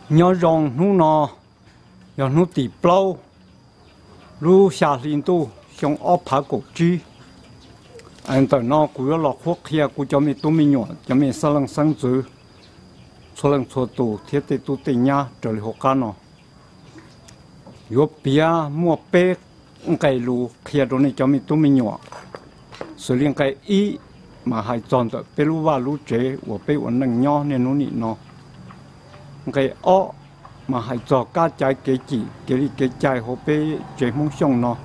nhớ rong nu nọ nhớ nu tỉ plau lu xa liên tu xong ốp phá cổ chi anh ta nó cứ lọ khoác kia cứ cho mình tu mình nhỏ cho mình sang chữ số lần số tu thiết tế tu tế nhá trở lại học can nó yo bia mua pe cái lu kia đó này cho mình tu mình nhỏ xử lý cái ý mà hay chọn được pe lu va lu chế của pe uốn nằng nhỏ nên nó nị nó cái ó mà hay chọn cá trái cái trái hồ pe chế mông sông nó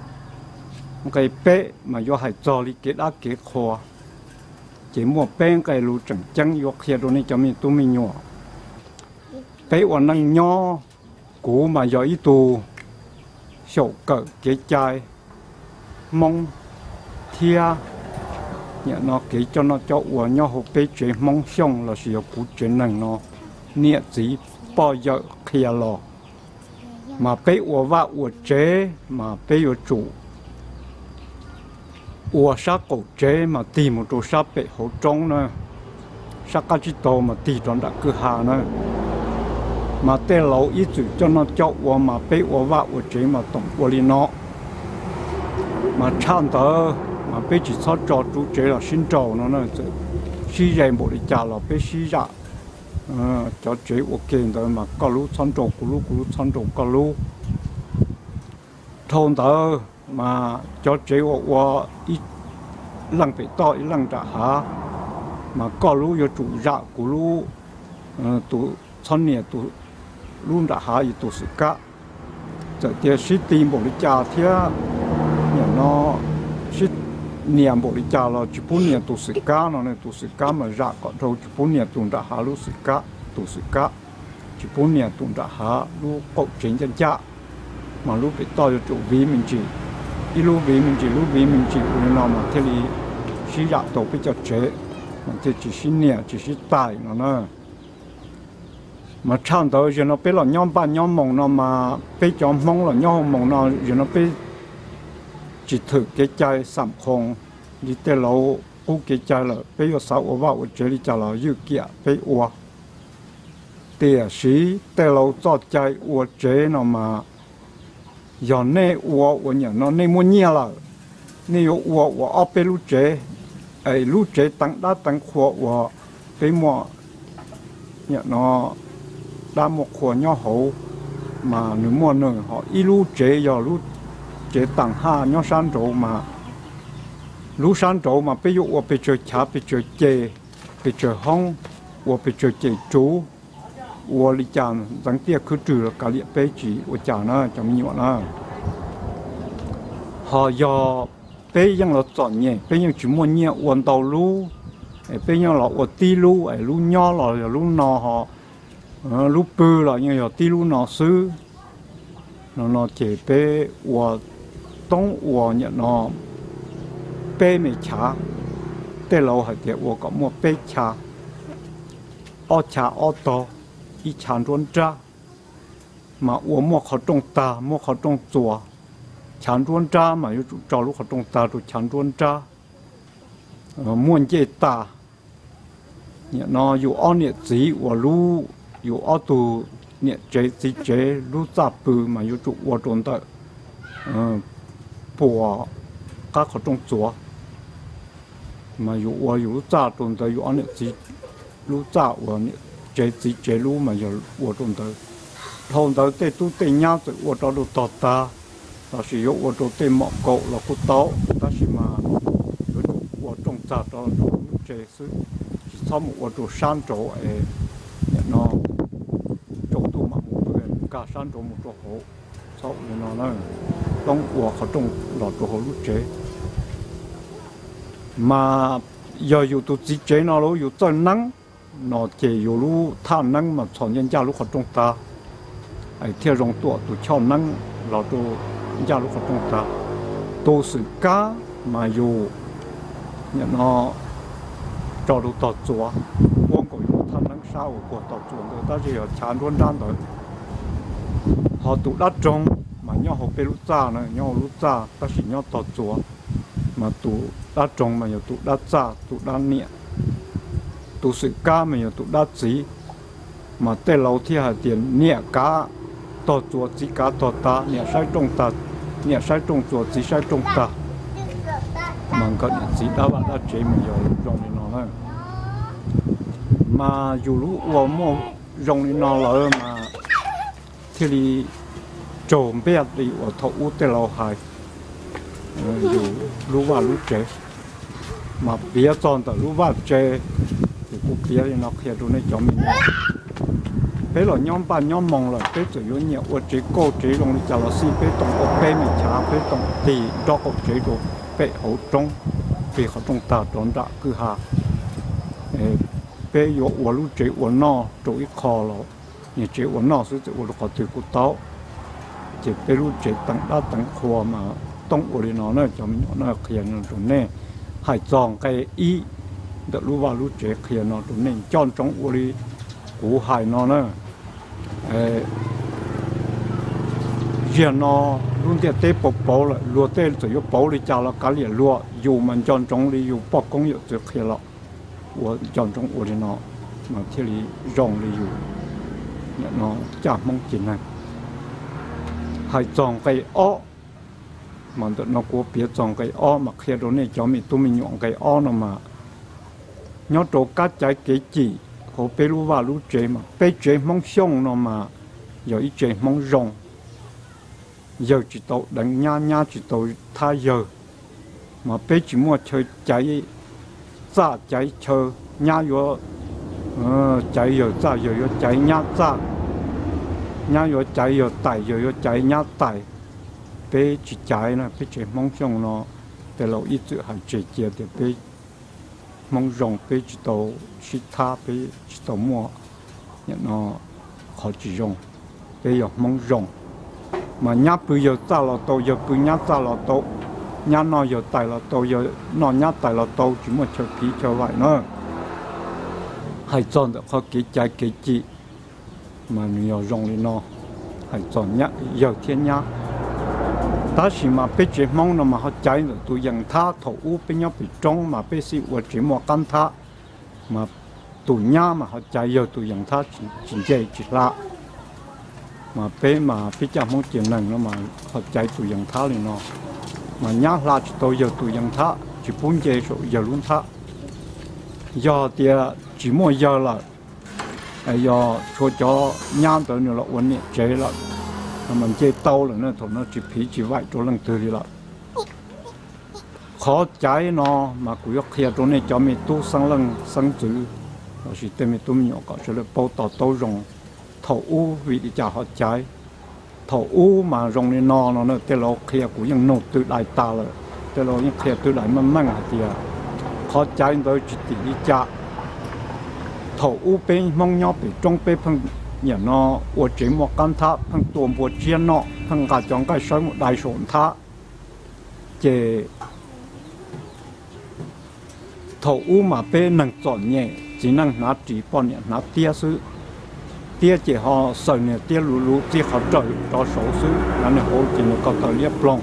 cái pe mà do hay chọn đi cái đá cái kho chỉ mua pe cái lu chẳng chẳng yo kia đó này cho mình tu mình nhỏ pe uốn nằng nhỏ cũ mà do ý tu sầu cỡ cái trái mông thia nhà nó kỹ cho nó cho uổng nhau hộp bê chế mong xong là sử cụ chế năng nó nhẹ gì bao giờ kia lò mà bê uổng và uổng chế mà bê uổng chủ uổng sát cổ chế mà tìm một chỗ sát bê hỗ trông nữa sát cá chí tô mà tìm trong đã cứ hà nữa mà tê lâu ý chủ cho nó cho uổng mà bê uổng và uổng chế mà tổng uổng đi nó mà chăn tớ mà bây giờ sao cho chú chế là xin trầu nó là xí dày một đi trả là bây xí dạ cho chế ok rồi mà có lúc xong trầu có lúc xong trầu có lúc thôn tớ mà cho chế qua ít lần phải to ít lần trả hả mà có lúc vô chủ dạ của lúc tụ xong nè tụ luôn trả hả thì tụ sự cá giờ thì xí tìm một đi trả thì nó xí niệm bộ đi chào là chỉ bốn niệm tu sĩ cá nó này tu sĩ cá mà ra còn đâu chỉ bốn niệm tu đã hạ lu sĩ cá tu sĩ cá chỉ bốn niệm tu đã hạ lu cột chính chân cha mà lu bị to cho chủ vi mình chỉ đi lu vi mình chỉ của nó mà thế thì sĩ ra tổ bị cho chế mà thế chỉ sĩ niệm chỉ sĩ tài nó nữa mà chăn tới giờ nó biết là nhóm ba nhóm mông nó mà biết cho mông là nhóm mông nó giờ nó biết chỉ thử cái trái sắm khong đi tới lâu u cái trái là bây giờ sáu ở vào chỗ đi trả là yêu kia bây giờ tiền sĩ tới lâu cho trái ở chế nó mà giờ này ở nhà nó này mua nhiều là này ở bây lúc chế ấy lúc chế tăng đã tăng khổ ở bây mua nhà nó đã một khổ nhỏ hậu mà nếu mua nữa họ ít lúc chế giờ lúc chế tặng ha nhau san trổ mà lú san trổ mà bây giờ ở bây giờ chả bây giờ chè bây giờ hong ở bây giờ chè chú ở lý chàng rằng tiếc cứ trừ là cả liệt bây chỉ ở chàng nó chẳngมีnhọn nó họ giờ bây giờ là chọn nhẹ bây giờ chỉ muốn nhẹ uốn tàu lú bây giờ là ở tí lú lú nhỏ là lú nọ họ lú bự là như là tí lú nọ xứ nó chế bây ở东我呢那北美茶，对楼还得我搞么北茶，二茶二多，一茶专扎，嘛我么好种大，么好种做，茶专扎嘛有找路好种大就茶专扎，么介大，那有二年子我路有二度年这路杂布嘛有做我种的，bỏ các họ trong chùa mà有炸种的有安尼子路炸我这路嘛有我种的通到这都对伢子我到路到达但是有我到对莫够了不到但是嘛有我种炸到这是他们我到山州nó种都嘛不对cả山州么做好sau nó trong của họ trong lò của họ lúc chế mà giờอยู่ตัวจีเจnó lúcอยู่ต้นนังnó chếอยู่lúcท่านังmà chọn nhân gia lúc họ trong taไอ้เที่ยวรองตัวชอบนังเราตัวnhân gia lúc họ trong taตัวสื่อก้ามาอยู่เนี่ยnó cho lúcต่อจัววงก็อยู่ท่านังเศร้ากว่าต่อจัวเลยแต่ที่เขาชานร้วนด้านเลยhọ tụ đắt trong mà nhau học bê lút ra này nhau lút ra ta chỉ nhau tọt chúa mà tụ đắt trong mà nhiều tụ đắt ra tụ đắt nhẹ tụ sự ca mà nhiều tụ đắt gì mà tê lâu thì hà tiền nhẹ cá to chuột chỉ cá to ta nhẹ sai trong ta nhẹ sai trong chuột chỉ sai trong ta mà có nhẹ chỉ đã bạn đã chế mình rồi rong đi nó thôi mà dù lúc uống mua rong đi nó lỡ mà thì đi trộm bé đi ở thầu u tê lâu hài dù lúc vào lúc chế mà bé chọn từ lúc vào chế thì cũng bé thì nó kia rồi này cho mình bé là nhóm ba nhóm mong là bé chủ yếu nhiều ở chế cô chế rong đi chả là si bé tổng có bé mình chả bé tổng thì đó có chế rồi bé hậu trong bé họ trong ta trốn đã cứ hà bé yếu ở lúc chế ở nó chỗ ít khó rồi nhiều chế ở nó sẽ ở lúc họ từ cụ táo chế bé lúc chế tăng đã tăng khoa màต้องอุริโนเนอจะมีเนอเขียนตรงนี้ให้จองไก่อีเดี๋ยวรู้ว่ารู้เจเขียนตรงนี้จอนจงอุริกูหายนอเนอเรียนนอรุ่นเดียเตะปบเปาเลยรัวเตะจะยกเปาเลยจ้าละกาเรียรัวอยู่มันจอนจงเลยอยู่ปอกกงอยู่จะเขียนละว่าจอนจงอุริโนมาที่ลีรองเลยอยู่เนี่ยนอจ่ามองจินนั่นให้จองไก่อ้อmà nó có biết trong cái ó mà khi đó này cho mình tụi mình nhọn cái ó nó mà nhớ chỗ cá trái cái gì họ bé lu vào lu chế mà bé chế mong xong nó mà giờ ít chế mong rong giờ chỉ tàu đánh nha chỉ tàu thay giờ mà bé chỉ mua chơi trái ra trái chơi nha vô trái giờ ra giờ vô trái nha ra nha vô trái giờ tải giờ vô trái nha tải bé chỉ trái nó bé chỉ mong xong nó để lâu ít chữ hàng chế chia để bé mong rong bé chỉ tàu chỉ tha bé chỉ tàu mua nhận nó khó chỉ rong bé giờ mong rong mà nhá bây giờ ta là tàu giờ bây nhá ta là tàu nhá nó giờ tài là tàu giờ nó nhá tài là tàu chỉ một chơi phí chơi vậy nữa hay chọn được khó cái trái cái gì mà nhiều rong lên nó hay chọn nhá giờ thiên nhá ta chỉ mà bây giờ mong nó mà họ chạy được tụi dân tha thầu u bên nhau bị trống mà bây giờ ở chỉ một căn tha mà tụi nhà mà họ chạy giờ tụi dân tha chỉ chạy chỉ lạ mà bây giờ mong chuyện này nó mà họ chạy tụi dân tha thì nó mà nhà là chỉ tôi giờ tụi dân tha chỉ bốn giờ rồi giờ luôn tha giờ thì chỉ một giờ là giờ cho nhà tới nữa là ổn định chế là mình chơi tàu là nó chỉ phí chỉ vài chỗ lần từ đi là khó trái nó mà cũng có khi chỗ này cho mình tu sang lần sang chữ là chỉ tên mình tu nhỏ có cho là bao tàu rồng thầu u vì đi chào họ trái thầu u mà rồng này nó tên là khi cũngยังnộp từ đại ta là tên là những khi từ đại mang thì khó trái tới chỉ đi chợ thầu u bên mong nhau bị trong bên phân nhà nó ở chỉ một căn tháp thằng tuồng một chiên nọ thằng cả trong cái soi một đại sổn tháp chế thầu u mà bên năng chọn nhẹ chỉ năng nát chỉ bọn nhẹ nát tia sư tia chỉ họ sợ nhẹ tia lú tia họ trời cho số sư là này hồ chỉ nó có tờ liệp lòng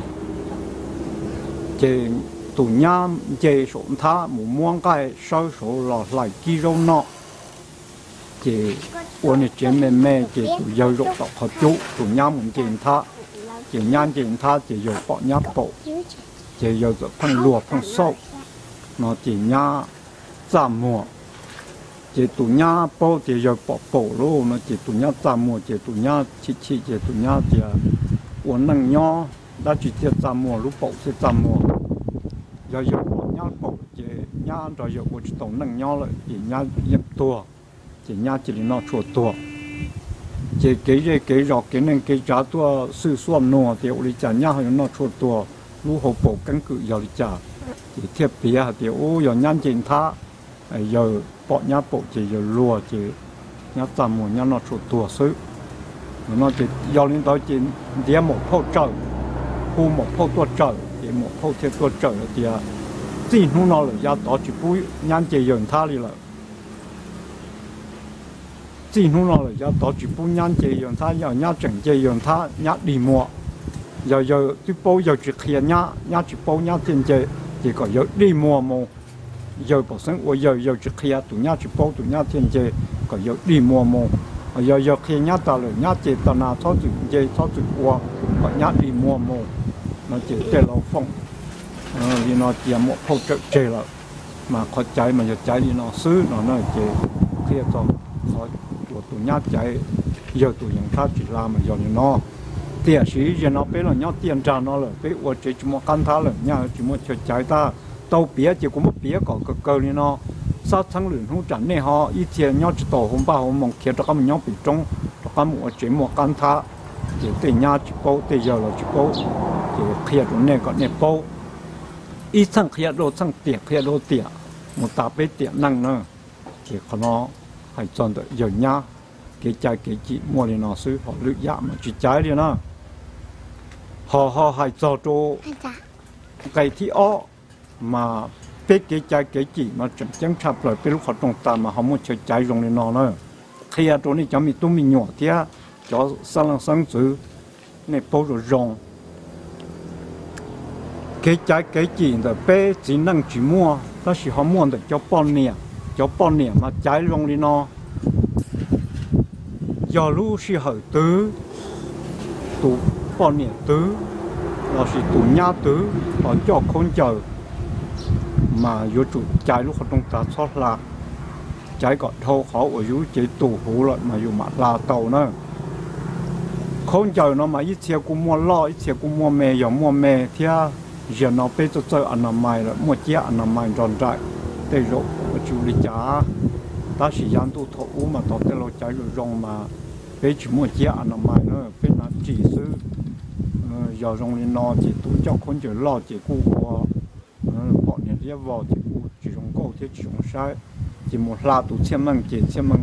chế tụ nhá chế sổn tháp một muông cái soi số lọt lại kia râu nọ chế ôn này chế mẹ chế tụi dâu rộng tộc họ chú tụi nhau muốn chế nhan tha chế dâu bỏ nhá bộ chế dâu rồi phân lùa phân sâu nó chế nhá giảm mùa chế tụi nhá bộ chế dâu bỏ bộ luôn nó chế tụi nhá giảm mùa chế tụi nhá chế tụi nhá chế ôn năng nhó đã chỉ chế giảm mùa lúc bộ sẽ giảm mùa dâu bỏ nhá bộ chế nhá rồi dâu bộ tổng năng nhó lại chế nhá nhập tua chỉ nhà chỉ nó chuột tua chỉ cái rọc cái nên cái giá tua sư xuân nọ thì uli trả nhà hay nó chuột tua lú hộp bộ căn cứ giờ đi trả chỉ thiệp bìa thì giờ nhăn trên thá giờ bỏ nhà bộ chỉ giờ lùa chỉ nhà tạm một nhà nó chuột tua xứ nó chỉ giờ lên tới chỉ đĩa một phô trời khu một phô tua trời thì một phô thiệp tua trời thì chỉ nó là giá đó chỉ bui nhăn chỉ dừng thá đi là chỉ nó là do tổ chức buôn nhang chế dùng thá giờ nhá整chế dùng thá nhá đi mua giờ cái bao giờ chỉ khi nhá chỉ bao nhá tiền chế chỉ có giờ đi mua giờ bảo sinh giờ chỉ khi tụi nhá chỉ bao tụi nhá tiền chế có giờ đi mua giờ khi nhát ta rồi nhát chỉ ta nào thoát chịu dây thoát chịu qua và nhát đi mua mồ nó chỉ để lâu phong vì nó chỉ một phong trợ chế là mà khó cháy mà giờ cháy đi nó xứ nó chỉ khi cho nó tụi nhát cháy giờ tụi những khác chỉ làm mà giờ nó tiền sĩ giờ nó biết là nhát tiền trả nó là biết ở chỉ một căn thá là nhà chỉ một chơi cháy ta tàu bía chỉ có một bía có cơ đi nó sát thắng luyện không chẳng này họ ít tiền nhát chỉ tổ hôm ba hôm mong kia cho các mình nhát bị trống cho các một chỉ một căn thá chỉ tiền nhà chỉ bao tiền giờ là chỉ bao chỉ kia tụi này còn này bao ít thằng kia đồ thằng kia đồ tiền một tạp bế tiền năng nữa chỉ có nó hay chọn được giờ nhá cái trái cái chị mua thì nó xứ họ lựa dạ mà chỉ trái đi nó họ hay cho cho cái thi ó mà bế cái trái cái chị mà chẳng chạp lại bế lúc họ trồng tàn mà họ muốn chơi trái rồng lên nó nữa khi ở chỗ này cho mình tụi mình nhỏ thì cho sang chữ này bao rồi rồng cái trái cái chị là bế chỉ năng chỉ mua đó là họ mua được cho bọn nè mà trái rong đi nó giờ lúc khi họ tứ tụ bọn nè tứ là chỉ tụ nhá tứ họ cho không chờ mà vô chủ trái lúc họ trong ta xót là trái còn thâu khó ở dưới chỉ tụ hú lại mà dù mà là tàu nữa không chờ nó mà ít xe cũng mua lo ít xe cũng mua mè giờ mua mè thì giờ nó bây giờ anh làm mày là mua chia anh làm mày tròn trại để rồi chú đi trả ta chỉ dám tu thọ mà tao để lo trái rồi rong mà bây chỉ mua chia anh làm mày nữa bây là chỉ sư giờ rong lên nó chỉ tu cho con chờ lo chỉ cu bọn nhà đi vào chỉ cu chỉ rong câu thì chỉ rong sai chỉ một là tu xem măng chỉ xem măng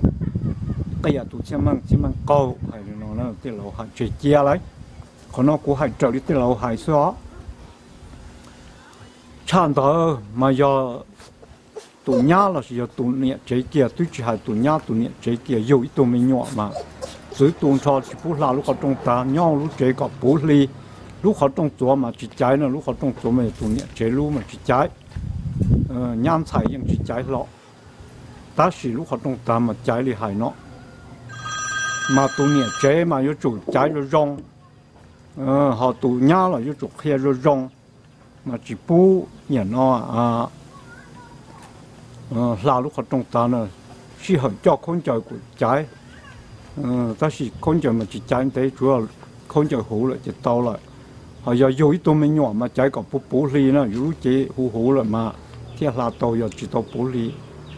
bây giờ tu xem măng câu hay là nó để lo hay chỉ chia lấy còn nó cũng hay trở đi để lo hay xóa chán đó mà giờ tụi nhá là giờ tụi nhẹ chế kia tụi chỉ hay tụi nhá tụi nhẹ chế kia yêu ít tụi mình nhỏ mà dưới tụi cho chỉ phút là lúc họ trong ta nhau lúc chế có bố ly lúc họ trong chỗ mà chỉ trái nữa lúc họ trong chỗ mà tụi nhẹ chế lúc mà chỉ trái nhám xàiยังchỉ trái lọ ta chỉ lúc họ trong ta mà trái thì hay nó mà tụi nhẹ chế mà yêu chủ trái rồi rong họ tụi nhá là yêu chủ kia rồi rong mà chỉ bố nhà nó là lúc họ trong ta nữa chỉ hỏi cho con trời của trái ta chỉ con trời mà chỉ trái thế chủ要con trời hú lại chỉ tao lại họ giờ dù ít tụi mình nhỏ mà trái có bố ly nữa dù chỉ hú lại mà thì là tao giờ chỉ tao bố ly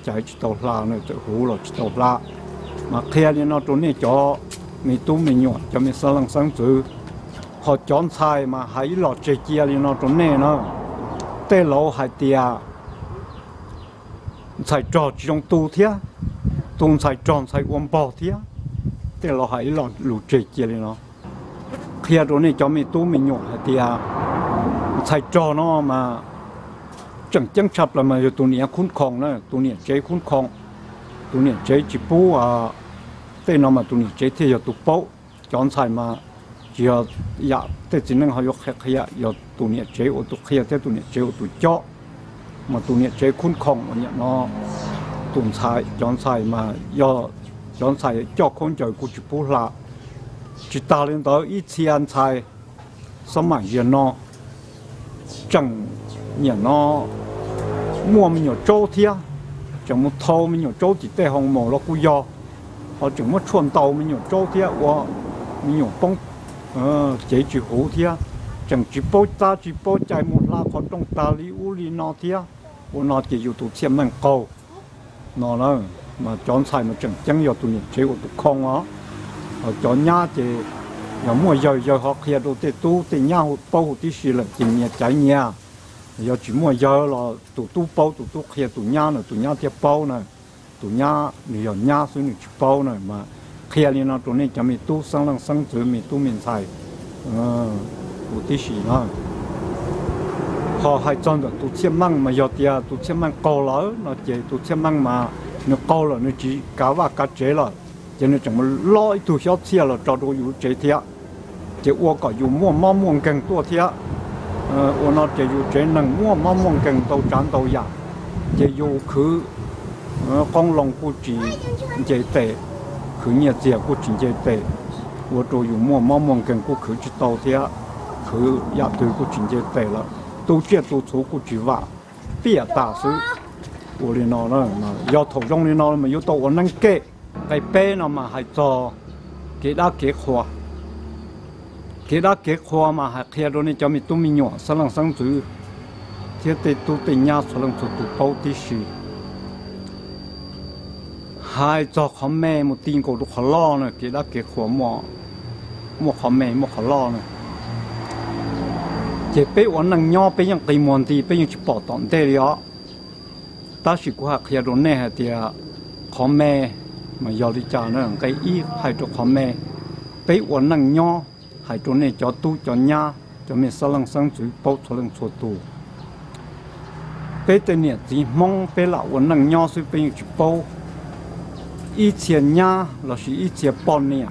trái chỉ tao là nữa chỉ hú là chỉ tao là mà khi đi nó chỗ này cho mình tụi mình nhỏ cho mình sáng chữ họ chọn sai mà hãy lọt chơi chia đi nó chỗ này nó tê lỗ hay tia sai trò chỉ trong tu thía tung sai tròn sai ôm bò thía tê lỗ hãy lọt lụt chơi chia đi nó khi chỗ này cho mình tu mình nhỏ hay tia sai trò nó mà chẳng chập là mà tụi này khốn khòng nữa tụi này chơi khốn khòng tụi này chơi chỉ bố tê nó mà tụi này chơi thì giờ tụi bố chọn sai mà giờ dạ thế chỉ năng họយកkhía giờ tụi nhẹ chế ô tụi khía thế tụi nhẹ chế ô tụi chó mà tụi nhẹ chế khôn khòng mà nhẹ nó tụi xài chọn xài mà giờ chọn xài cho con trời của chụp bút là chỉ ta lên tới ít tiền xài sớm mà giờ nó chẳng nhẹ nó mua mình nhiều trâu thía chẳng một thâu mình nhiều trâu chỉ tê hồng màu nó cũng do họ chẳng mất chuồn tàu mình nhiều trâu thía và mình nhiều bông chế chỉ hú thía chẳng chỉ bố ta chỉ bố chạy một là còn trong ta lý u lý nó thía u nó chỉอยู่tụi xem mang câu nó nữa mà chọn xài mà chẳng giờ tụi nhện chế của tụi không á chọn nhá thì giờ mua giờ họ kia đồ tê tu tê nhá bao tí xí là chỉ nhẹ trái nhá giờ chỉ mua giờ là tụi tu bao tụi tu kia tụi nhá nữa tụi nhá tiếp bao này tụi nhá giờ nhá xuống được bao này mà khi này nó tụi này cho mình tu sang chữ mình tu mình xài tụi tí xí nó họ hay chọn được tụi xem măng mà giờ tia tụi xem măng câu lỡ nó chỉ tụi xem măng mà nó câu là nó chỉ cá và cá chế là cho nên chẳng mà lo tụi xót xe là cho tụi yếu chế thiệt chỉ uo có yếu mua mắm muông cần tua thiệt uo nó chỉ yếu chế năng mua mắm muông cần tàu trán tàu giả chỉ yếu cứ con lòng của chỉ chế tệ khử nhà tiệt của chính chế tệ của tôi dùng mua mong mong cần của khử chỉ tàu thế khử nhà từ của chính chế tệ là tôi chết tôi số của chỉ vạ bịa tả sự của liền nó mà do thổ trong liền nó mà yếu tố năng kệ cái bé nó mà hay cho cái đã kế khoa mà hay kia đó nên cho mình tụi mình nhỏ sáng thứ thiết tế tụi tình nhà sáng tụi bao tí xí hai cho khó mẹ một tin của khó lo nữa cái đã kế khoa một khó mẹ một khó lo nữa chỉ biết uống năng nhỏ biết những cái món gì biết những chỉ bỏ tận đây đó ta chỉ có học kia đó nè thì khó mẹ mà giờ đi chợ nó cái ý hay cho khó mẹ biết uống năng nhỏ hay chỗ này cho tu cho nhà cho mình sáng thứ bao sáng tu biết tên này chỉ mong biết là uống năng nhỏ sự biết những chỉ bao ít tiền nhà là chỉ ít tiền bao nhiêu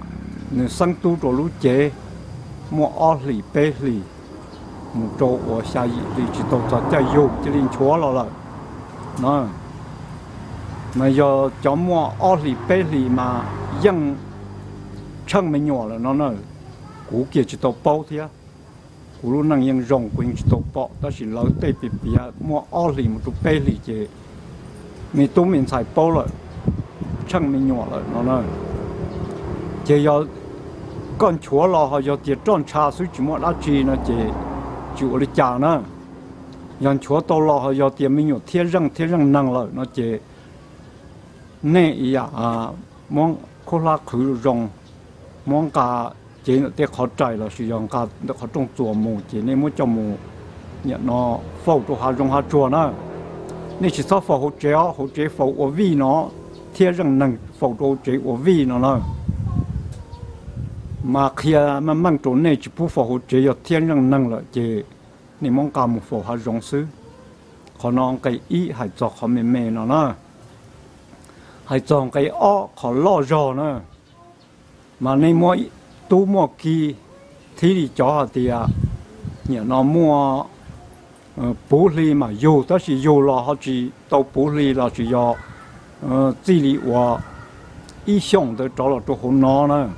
nếu sáng tu rồi lúc chế mua ở lì bé lì một chỗ ở xa thì chỉ tàu cho chạy vô chỉ lên chúa rồi nó mà giờ cho mua ở lì bé lì mà dân chân mình nhỏ là nó nói cú kia chỉ tàu bao thế cú lúc năng dân rong quên chỉ tàu bao đó chỉ lấy tay bị mua ở lì một chỗ bé lì chế mình tu mình xài bao rồi chân mình nhỏ rồi nó nói chỉ giờ con chúa là họ giờ tiền tròn trà suy chỉ mua đã chi nó chỉ chịu lấy trả nữa, dân chúa tàu là họ giờ tiền mình nhiều thiên răng năng rồi nó chỉ nè ý mong khô la khử rong mong cả chỉ nó tiền khó chạy là sử dụng cả nó khó trong chùa mù chỉ nên muốn cho mù nhận nó phẫu cho họ rong họ chùa nữa nên chỉ sau phẫu hỗ trợ phẫu ở vi nó thiên răng năng phẫu hỗ trợ ở vi nó nữa mà khi mà mang chỗ này chỉ bù phổ hỗ trợ thiên năng năng là chỉ nên mong cả một phổ họ rong sư họ nói cái ý hay cho họ mềm nó nữa hay cho cái ó họ lo rò nữa mà nên mua kỳ thì cho họ thì nhà nó mua bố lì mà dù đó chỉ dù là họ chỉ tàu bố lì là chỉ do chỉ lý và ý想的找了之后呢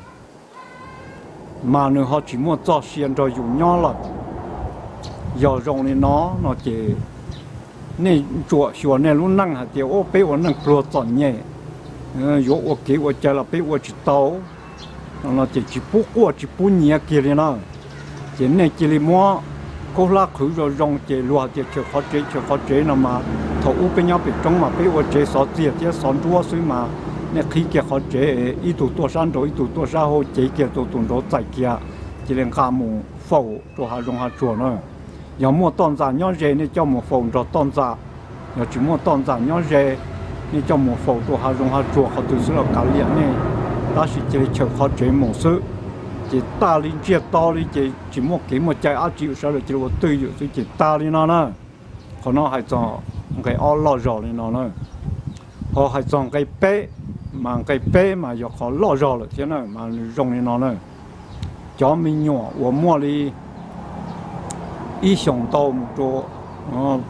mà nếu họ chỉ muốn cho xuyên cho dùng nhỏ là giờ rong này nó chỉ nên chuột xua này luôn năng hạt tiêu ô bé vẫn năng pro chọn nhẹ dù ô kế ô chơi là bé ô chỉ tàu nó chỉ bút nhẹ kia này nó chỉ này chỉ mua cô la khử rồi rong chỉ lúa chỉ chờ khó chế nó mà thầu ô bé nhau bị trong mà bé ô chế sọt tiệt tiệt sọt đua xứ mà nên khi kia họ chế ít tuổi sản rồi ít tuổi sản họ chế kia tuổi đó tại kia chỉ nên cả một phẩu cho họ dùng họ chuột nữa, giờ mua tòn giả nhỏ rẻ nên cho một phẩu cho tòn giả, giờ chỉ mua tòn giả nhỏ rẻ nên cho một phẩu cho họ dùng họ chuột họ tự sự là cả liền này, đó là chỉ chờ họ chế một số, chỉ ta lên chia to lên chỉ mua cái một trái áo chịu sao là chỉ một tươi rồi chỉ ta lên nó nữa, họ nó hay cho cái áo lót rồi lên nó nữa, họ hay cho cái bé mà cái bé mà giờ họ lo rồi là thế này mà dùng này nó này cho mình nhỏ của mua đi ý想到một chỗ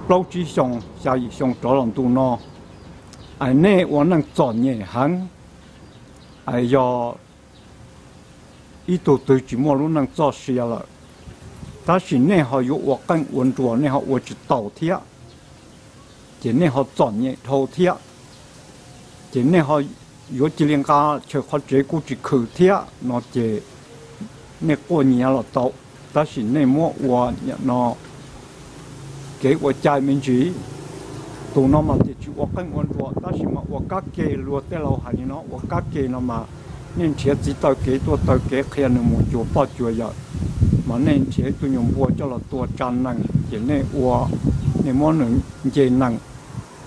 bao chí想下一想找人都nó anh này我能做nhẹ hàng ai giờ ít tuổi tuổi chỉ mua luôn năng做事了但是呢họ有我跟稳住呢họ我只倒贴chỉ呢họ做nhẹ头贴chỉ呢họ如果这两家就发这估计口贴，那这那过年了到，但是那么我那给我家民主，都那么的就我跟我说，但是嘛我家给落在老海里呢，我家给那么年前知道给多到给可能么就包就要，嘛年前都用我叫了多占能，就那我那么能这能，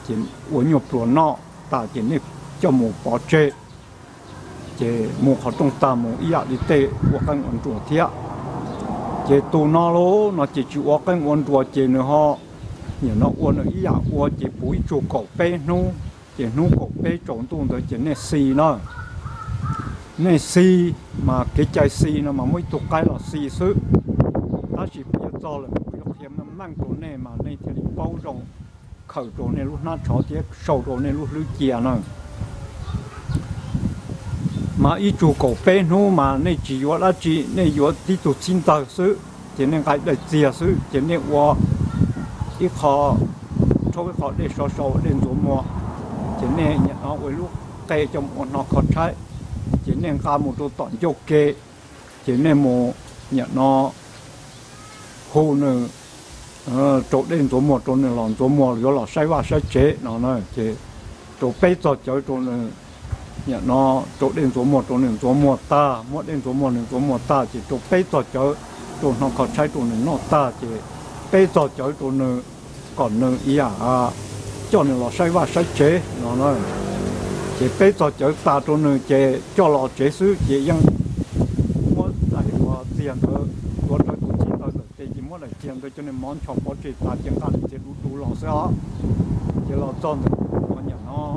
就我用多闹大就那。cho một bỏ chế chế một họ trong ta một ý đi tê hoặc cái ổn chùa thiệt chế tụ nó lố nó chỉ chịu hoặc cái ổn chùa chế nữa họ nhiều nó ổn ở ý hoặc chế bùi chùa cổ bé nu chế nu cổ bé trộn tuôn tới chế này xì nó này xì mà cái trái xì nó mà mới tụ cái là xì xứ đó chỉ bây giờ cho là lúc hiện nó mang chỗ này mà này thì bao rộng khẩu chỗ này lúc nó cho tiếc sầu chỗ này lúc lưỡi kia nữa mà ít chủ cổ bên nu mà nên chỉ có là chỉ nên có đi tụ xin tờ sự chỉ nên cái để chia sự chỉ nên qua ít khó thôi khó để so lên chỗ mua chỉ nên nhận nó với lúc cây trong nó khó trái chỉ nên cả một chỗ tận chỗ kê chỉ nên một nhận nó hồ nữa chỗ đến chỗ một chỗ nữa làm chỗ một rồi là sai sai chế nó nói chế chỗ bây giờ chỗ nữa nhận nó chỗ đến chỗ một ta một đến chỗ một ta chỉ chỗ bây giờ chỗ nó khó trái chỗ nữa nó ta chỉ bây giờ chỗ nữa còn nữa ý cho nên là sai chế nó nói chỉ bây giờ ta chỗ nữa chế cho là chế sư chỉ yang muốn lại có tiền thôi có cho tụi chị thôi thì chỉ muốn là tiền thôi cho nên món chọc có chỉ ta tiền cả chỉ đủ lòng sao chỉ là chọn được con nhà nó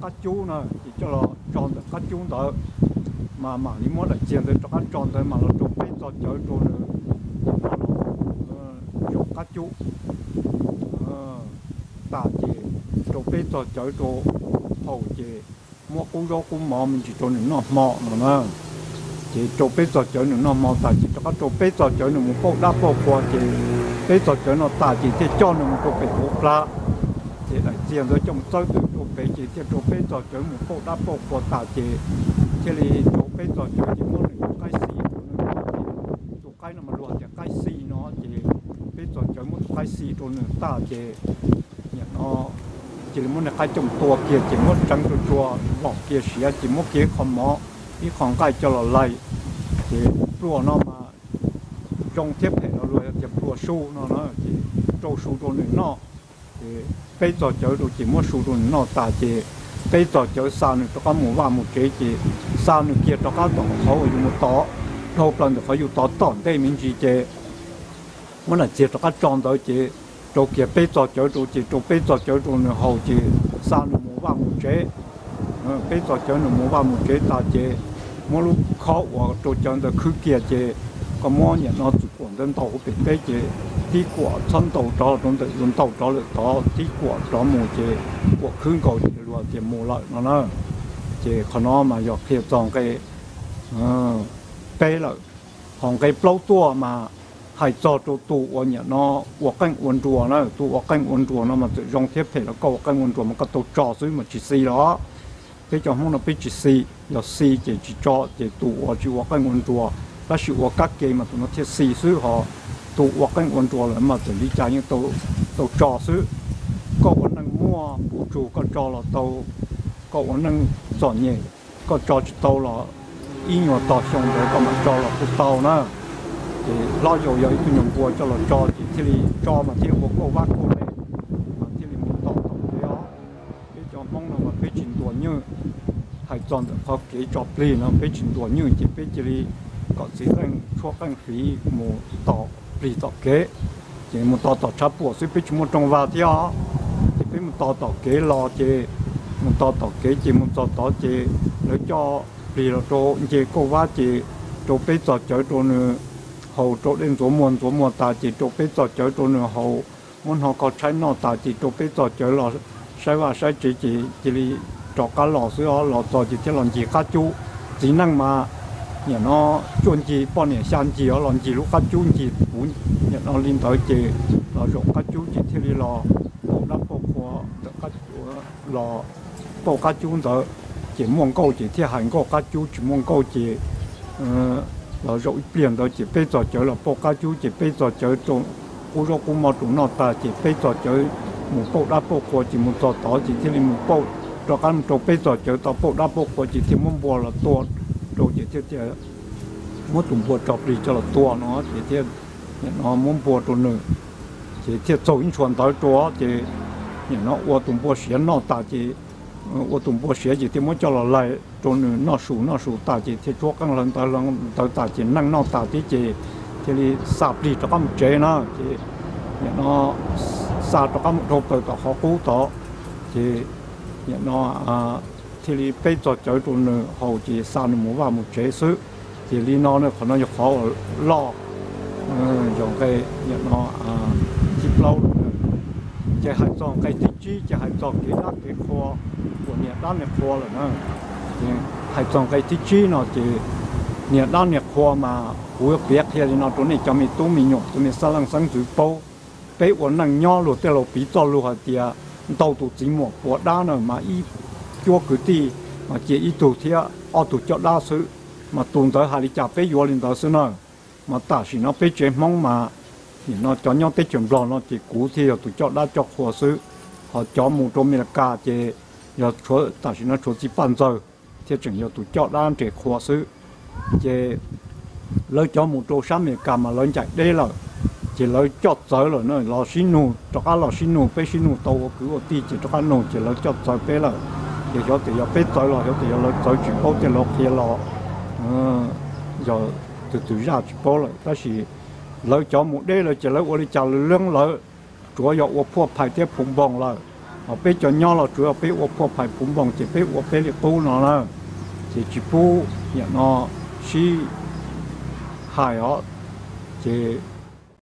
cắt chú nữa chỉ cho là chọn được cắt chú đó mà đi muốn là tiền thôi cho cắt chọn thôi mà là chọn bây giờ chỗ nữa chọn cắt chú ta chỉ chọn bây giờ chỗ hậu chỉ mua cũng do cũng mò mình chỉ cho nó mò mà chỉ cho bây giờ cho nó mò ta chỉ cho cái bây giờ cho nó một bộ đáp bộ qua chỉ bây giờ cho nó ta chỉ để cho nó một bộ cái bộ ra chỉ là tiền rồi trong tới từ cho bây chỉ cho bây giờ cho một bộ đáp bộ qua ta chỉ là cho bây giờ cho chỉ muốn cái gì cho cái nó mà luôn thì cái gì nó chỉ bây giờ cho một cái gì cho nó ta chỉ nó chỉ muốn là cái trongตัวkia chỉ muốn trắngตัวบอกkiaเสียchỉ muốn kia không mỏอีของใกล้จะละลายchỉตัวnó mà trong tiếp hệ nó rồiจะตัวสู้nó chỉ trâuสู้ตัวหนึ่งnó chỉ bây giờ chơi đồ chỉ muốnสู้ตัวหนึ่งnó ta chỉ bây giờ chơi sao nữa cho các mũ và mũ chế chỉ sao nữa kia cho các tổngเขาอยู่mộtต่อđâu lần đượcเขาอยู่ต่อตอนได้mình chỉ chế muốn là chỉ cho các tròn tới chỉ chỗ kia bây giờ chơi đồ chỉ chỗ bây giờ chơi đồ nữa hậu chỉ sao nữa mũ và mũ chế bây giờ chơi nữa mũ và mũ chế ta chỉ mỗi lúc khó và chỗ chơi được cứ kia chỉ có mỗi nhà nó chỉ quản đến đầu bị cái chỉ đi qua chân đầu đó trong đấy dùng đầu đó được đó đi qua đó mũ chỉ qua khứ cầu chỉ luôn chỉ mũ lại nó chỉ còn nó mà dọc kia tròn cái bây là còn cái bao tua mà hay cho tụ ở nhà nó hoặc canh uốn chùa nó tụ hoặc canh uốn chùa nó mà tự dòng tiếp thể nó cầu canh uốn chùa mà có tụ trò dưới mà chỉ xì đó cái cho không nó bị chỉ xì là xì chỉ cho chỉ tụ ở chỉ hoặc canh uốn chùa là sự hoặc các cái mà tụi nó thiết xì dưới họ tụ hoặc canh uốn chùa là mà tự đi trái những tụ trò dưới có vấn năng mua phụ chủ có trò là tàu có vấn năng chọn nhẹ có trò chỉ tàu là ý nhỏ tàu xong rồi có mà trò là phụ tàu nữa thì lo dầu dầu cái nhung cua cho là cho thì cho mà thiếu một câu vác câu này mà thì một tàu thế đó cái cho mong là mà cái trình độ như hay chọn được có cái job đi nó cái trình độ như chỉ cái chỉ có gì đang cho đang phí một tàu đi tàu kế chỉ một tàu chắp bộ sẽ bị một trong vào thì đó thì bị một tàu kế lo chỉ một tàu kế chỉ một tàu chỉ để cho đi là cho chỉ câu vác chỉ cho bây giờ chơi cho nữa hậu chỗ đến chỗ muôn ta chỉ chỗ bây giờ chơi chỗ nữa hậu muốn họ có trái nó ta chỉ chỗ bây giờ chơi lò sai chỉ đi cho cá lò sữa lò cho chỉ theo làm gì cá chú chỉ năng mà nhà nó chuẩn chỉ bao nhiêu sản chỉ ở làm gì lúc cá chú chỉ muốn nhà nó liên tới chỉ lò rộng cá chú chỉ theo đi lò bộ đắp bộ khoa cá lò bộ cá chú đó chỉ muốn câu chỉ theo hành câu cá chú chỉ muốn câu chỉ là rồi biển đó chỉ bây giờ chơi là bộ cá chú chỉ bây giờ chơi trong khu vực cũng mà tụi nó ta chỉ bây giờ chơi một bộ đá bộ của chỉ một trò đó chỉ thì một bộ cho các một bây giờ chơi tao bộ đá bộ của chỉ thì muốn bùa là to rồi chỉ thì muốn tụi bùa chọc đi cho là to nó chỉ thì nó muốn bùa tụi nữa chỉ thì走一圈到多chỉ nó我tụi bùa xé nó ta chỉ我东部学习的么叫了来，中呢那数大姐，这做工人到大姐能那大姐这里沙里这个么这呢，这那沙这个么头头个好古道，这那这里北做这中呢后这沙呢么话么这是，这里呢可能就好老，用个那接老。จะให้จองไก่ติจีจะให้จองกี่นักกี่ครัวพวกเนี้ยด้านในครัวเลยนะ hay trong cái tí chi nó thì nhiệt đa nhiệt khoa mà của biết thì nó chỗ này cho mình tu mình nhục cho mình sao lăng sáng chữ bao bé uốn năng nhỏ rồi tới lúc bị cho luôn hả thì đầu tụ chỉ một của đa nữa mà ít chúa cứ đi mà chỉ ít tụ thì ở tụ cho đa số mà tuần tới hai đi chả bé vô lên đó số nữa mà ta chỉ nó bé chuyện mong mà thì nó cho nhau tới chuyện lo nó chỉ cũ thì tụ cho đa cho khoa số họ cho một trong mình là cả thì giờ chúa ta chỉ nó chúa chỉ ban giờ thì chừng giờ tụ cho đa để khoa số thì lấy cho một chỗ sáng mình cầm mà lên chạy đây là chỉ lấy cho tới rồi nó lo xin nụ cho các lo xin nụ bé xin nụ tàu cứ ở đi chỉ cho các nụ chỉ lấy cho tới bé là thì cho thì bé tới rồi thì lấy tới chỉ bao tiền lo kia lo giờ từ từ ra chỉ bao rồi đó là lấy cho một đây là chỉ lấy ở đây trả lương lấy chủ yếu ở phố phải tiếp phụng bông là ở bé cho nhau là chủ yếu bé ở phố phải phụng bông chỉ bé ở bé để tu nó là thì chỉ tu hiện nó xí hại họ thì